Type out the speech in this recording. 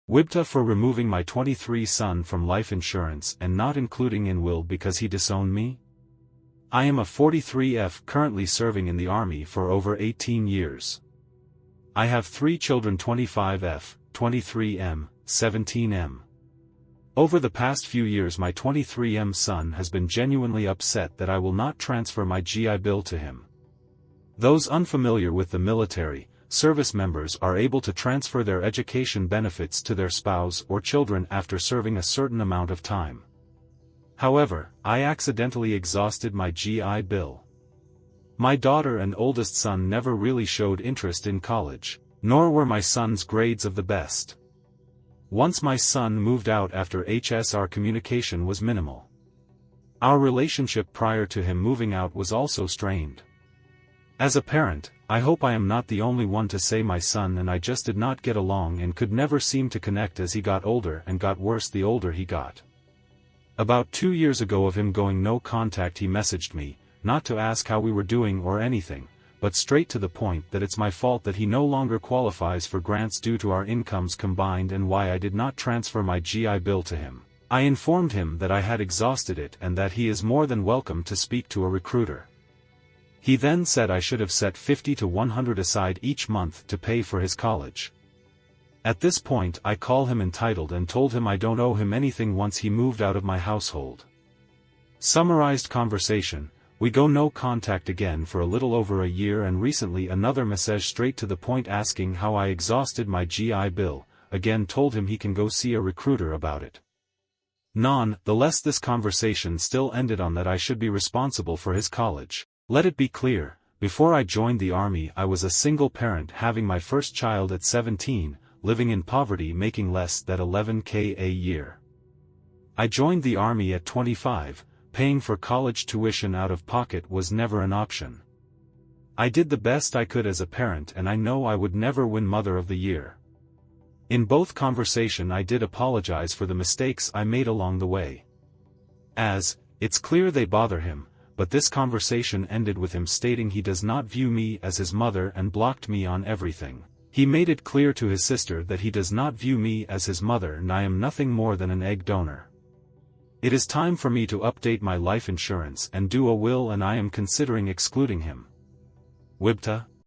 WIBTAH for removing my 23 son from life insurance and not including in will because he disowned me? I am a 43F currently serving in the Army for over 18 years. I have 3 children 25F, 23M, 17M. Over the past few years my 23M son has been genuinely upset that I will not transfer my GI Bill to him. Those unfamiliar with the military, service members are able to transfer their education benefits to their spouse or children after serving a certain amount of time. However, I accidentally exhausted my GI Bill. My daughter and oldest son never really showed interest in college, nor were my son's grades of the best. Once my son moved out after HSR communication was minimal. Our relationship prior to him moving out was also strained. As a parent, I hope I am not the only one to say my son and I just did not get along and could never seem to connect as he got older and got worse the older he got. About 2 years ago of him going no contact he messaged me, not to ask how we were doing or anything, but straight to the point that it's my fault that he no longer qualifies for grants due to our incomes combined and why I did not transfer my GI Bill to him. I informed him that I had exhausted it and that he is more than welcome to speak to a recruiter. He then said I should have set $50 to $100 aside each month to pay for his college. At this point I call him entitled and told him I don't owe him anything once he moved out of my household. Summarized conversation, we go no contact again for a little over a year and recently another message straight to the point asking how I exhausted my GI Bill, again told him he can go see a recruiter about it. The less this conversation still ended on that I should be responsible for his college. Let it be clear, before I joined the Army I was a single parent having my first child at 17, living in poverty making less than $11,000 a year. I joined the Army at 25, paying for college tuition out of pocket was never an option. I did the best I could as a parent and I know I would never win Mother of the Year. In both conversation I did apologize for the mistakes I made along the way. It's clear they bother him. But this conversation ended with him stating he does not view me as his mother and blocked me on everything. He made it clear to his sister that he does not view me as his mother and I am nothing more than an egg donor. It is time for me to update my life insurance and do a will and I am considering excluding him. WIBTAH.